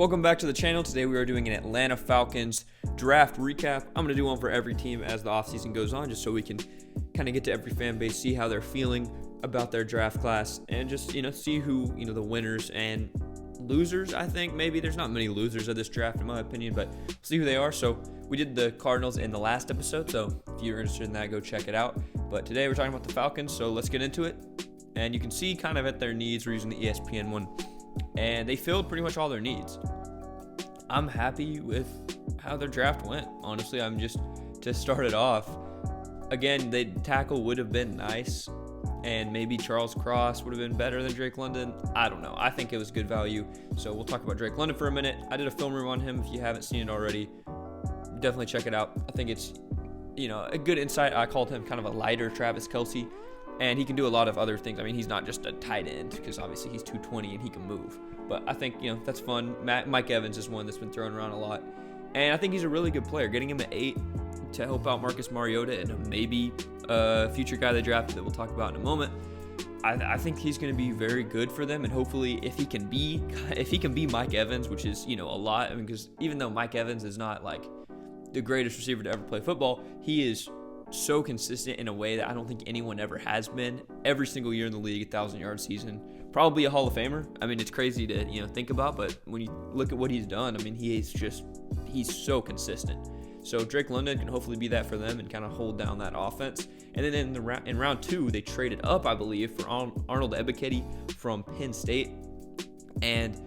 Welcome back to the channel. Today we are doing an Atlanta Falcons draft recap. I'm going to do one for every team as the offseason goes on, just so we can kind of get to every fan base, see how they're feeling about their draft class, and just, see who, the winners and losers. I think maybe there's not many losers of this draft in my opinion, but we'll see who they are. So we did the Cardinals in the last episode, so if you're interested in that, go check it out. But today we're talking about the Falcons, so let's get into it. And you can see kind of at their needs, we're using the ESPN one, and they filled pretty much all their needs. I'm happy with how their draft went. Honestly, I'm just, to start it off, again, the tackle would have been nice, and maybe Charles Cross would have been better than Drake London. I don't know. I think it was good value. So we'll talk about Drake London for a minute. I did a film room on him. If you haven't seen it already, definitely check it out. I think it's, a good insight. I called him kind of a lighter Travis Kelce, and he can do a lot of other things. I mean, he's not just a tight end, because obviously he's 220 and he can move. But I think, that's fun. Mike Evans is one that's been thrown around a lot. And I think he's a really good player. Getting him at 8 to help out Marcus Mariota and maybe a future guy they drafted that we'll talk about in a moment. I think he's going to be very good for them. And hopefully if he can be Mike Evans, which is, a lot. I mean, because even though Mike Evans is not like the greatest receiver to ever play football, he is so consistent in a way that I don't think anyone ever has been. Every single year in the league, 1,000-yard season, probably a Hall of Famer. I mean, it's crazy to think about, but when you look at what he's done, I mean, he's so consistent. So Drake London can hopefully be that for them and kind of hold down that offense. And then in round 2, they traded up, I believe, for Arnold from Penn State. And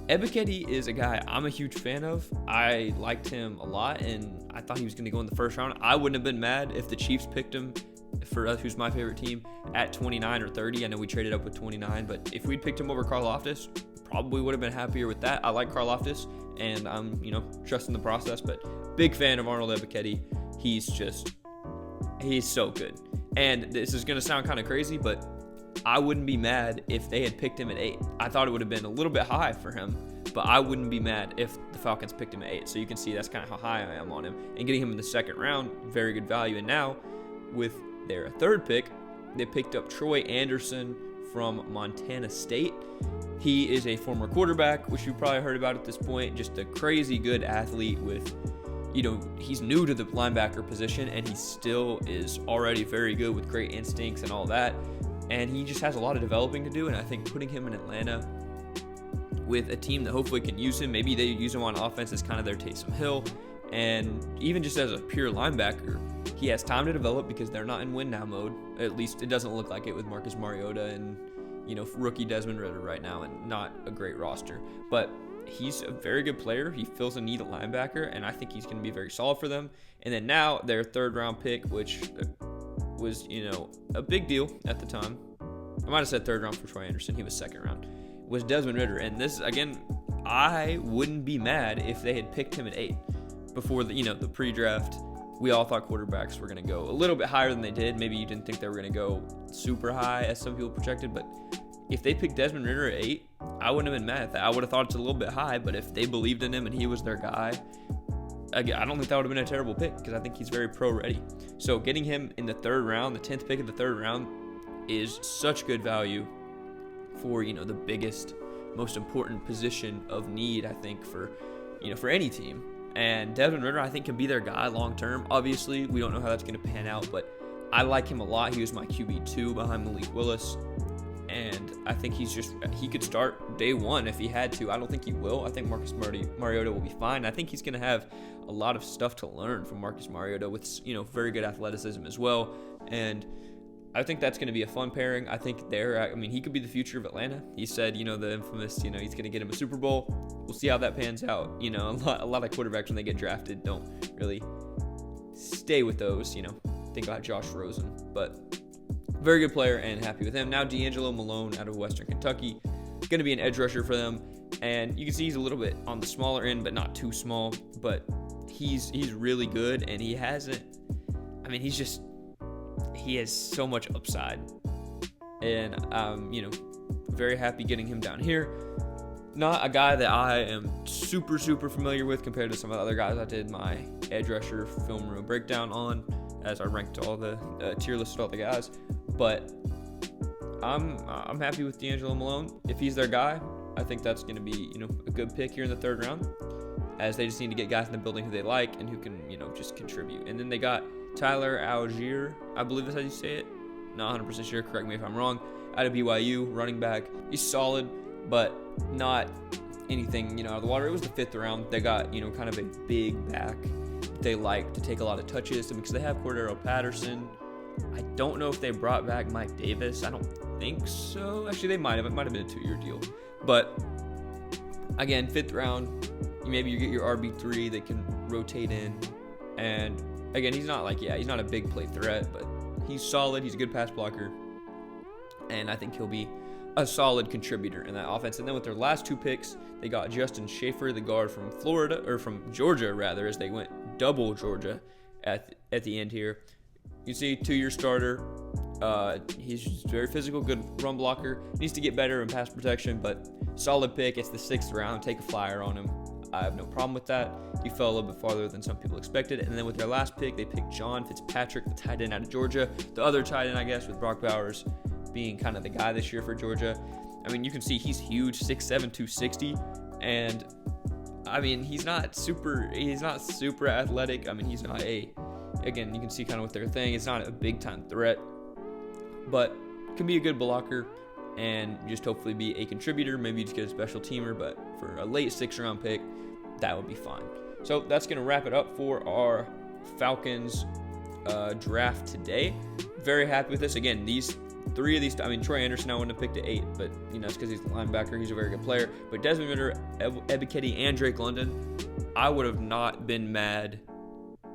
Ebiketie is a guy I'm a huge fan of. I liked him a lot, and I thought he was going to go in the first round. I wouldn't have been mad if the Chiefs picked him, for us, who's my favorite team, at 29 or 30. I know we traded up with 29, but if we'd picked him over Karlaftis, probably would have been happier with that. I like Karlaftis, and I'm, trusting the process, but big fan of Arnold Ebiketie. He's so good. And this is going to sound kind of crazy, but I wouldn't be mad if they had picked him at 8. I thought it would have been a little bit high for him, but I wouldn't be mad if the Falcons picked him at 8. So you can see that's kind of how high I am on him. And getting him in the second round, very good value. And now, with their third pick, they picked up Troy Anderson from Montana State. He is a former quarterback, which you've probably heard about at this point. Just a crazy good athlete with, he's new to the linebacker position, and he still is already very good with great instincts and all that. And he just has a lot of developing to do, and I think putting him in Atlanta with a team that hopefully can use him, maybe they use him on offense as kind of their Taysom Hill, and even just as a pure linebacker, he has time to develop because they're not in win now mode. At least it doesn't look like it with Marcus Mariota and, rookie Desmond Ridder right now, and not a great roster. But he's a very good player. He fills a need at linebacker, and I think he's going to be very solid for them. And then now their third round pick, which was, a big deal at the time. I might have said third round for Troy Anderson. He was second round. Was Desmond Ridder. And this, again, I wouldn't be mad if they had picked him at 8 before the pre-draft. We all thought quarterbacks were going to go a little bit higher than they did. Maybe you didn't think they were going to go super high as some people projected. But if they picked Desmond Ridder at 8, I wouldn't have been mad at that. I would have thought it's a little bit high. But if they believed in him and he was their guy, I don't think that would have been a terrible pick, because I think he's very pro-ready. So getting him in the third round, the 10th pick of the third round, is such good value for, the biggest, most important position of need, I think, for any team. And Desmond Ridder, I think, can be their guy long-term. Obviously, we don't know how that's going to pan out, but I like him a lot. He was my QB2 behind Malik Willis. And I think he could start day one if he had to. I don't think he will. I think Marcus Mariota will be fine. I think he's going to have a lot of stuff to learn from Marcus Mariota with, very good athleticism as well. And I think that's going to be a fun pairing. I think he could be the future of Atlanta. He said, the infamous, he's going to get him a Super Bowl. We'll see how that pans out. A lot of quarterbacks when they get drafted don't really stay with those, Think about Josh Rosen. But very good player, and happy with him. Now D'Angelo Malone out of Western Kentucky, going to be an edge rusher for them, and you can see he's a little bit on the smaller end, but not too small. But he's really good, and he has so much upside, and very happy getting him down here. Not a guy that I am super familiar with compared to some of the other guys I did my edge rusher film room breakdown on, as I ranked all the tier listed all the guys. But I'm happy with D'Angelo Malone. If he's their guy, I think that's going to be, a good pick here in the 3rd round, as they just need to get guys in the building who they like and who can, just contribute. And then they got Tyler Algier, I believe that's how you say it. Not 100% sure, correct me if I'm wrong. Out of BYU, running back. He's solid, but not anything, out of the water. It was the 5th round. They got, kind of a big back. They like to take a lot of touches because they have Cordero Patterson. I don't know if they brought back Mike Davis. I don't think so. Actually, they might have. It might have been a 2-year deal. But again, 5th round, maybe you get your RB3 that can rotate in. And again, he's not a big play threat, but he's solid. He's a good pass blocker. And I think he'll be a solid contributor in that offense. And then with their last 2 picks, they got Justin Schaefer, the guard from Georgia, rather, as they went double Georgia at the end here. You see, 2-year starter. He's very physical, good run blocker. Needs to get better in pass protection, but solid pick. It's the 6th round. Take a flyer on him. I have no problem with that. He fell a little bit farther than some people expected. And then with their last pick, they picked John Fitzpatrick, the tight end out of Georgia. The other tight end, I guess, with Brock Bowers being kind of the guy this year for Georgia. I mean, you can see he's huge, 6'7", 260. And, I mean, he's not super athletic. I mean, he's not again, you can see kind of what they're saying. It's not a big-time threat, but can be a good blocker and just hopefully be a contributor. Maybe just get a special teamer, but for a late 6th round pick, that would be fine. So that's going to wrap it up for our Falcons draft today. Very happy with this. Again, these 3 of these, Troy Anderson I wouldn't have picked at 8, but it's because he's a linebacker. He's a very good player. But Desmond Ridder, Ebiketie, and Drake London, I would have not been mad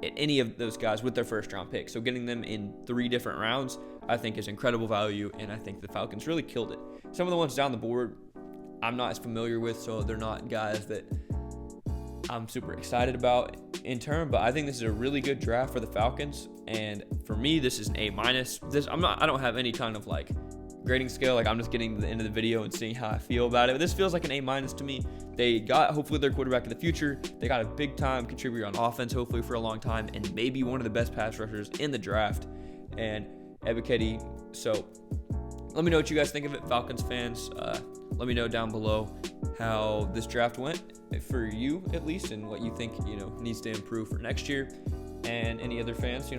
at any of those guys with their 1st round pick. So getting them in 3 different rounds, I think is incredible value, and I think the Falcons really killed it. Some of the ones down the board I'm not as familiar with, so they're not guys that I'm super excited about in turn, but I think this is a really good draft for the Falcons, and for me, this is an A-. I don't have any kind of grading scale. I'm just getting to the end of the video and seeing how I feel about it. But this feels like an A- to me. They got, hopefully, their quarterback of the future. They got a big-time contributor on offense, hopefully, for a long time, and maybe one of the best pass rushers in the draft, and Ebiketie. So let me know what you guys think of it, Falcons fans. Let me know down below how this draft went for you, at least, and what you think, needs to improve for next year. And any other fans,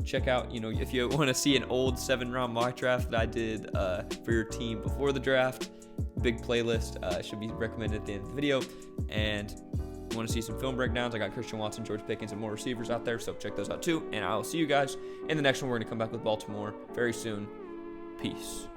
check out, if you want to see an old 7-round mock draft that I did for your team before the draft, big playlist should be recommended at the end of the video. And you want to see some film breakdowns, I got Christian Watson, George Pickens, and more receivers out there, so check those out too. And I'll see you guys in the next one. We're going to come back with Baltimore very soon. Peace.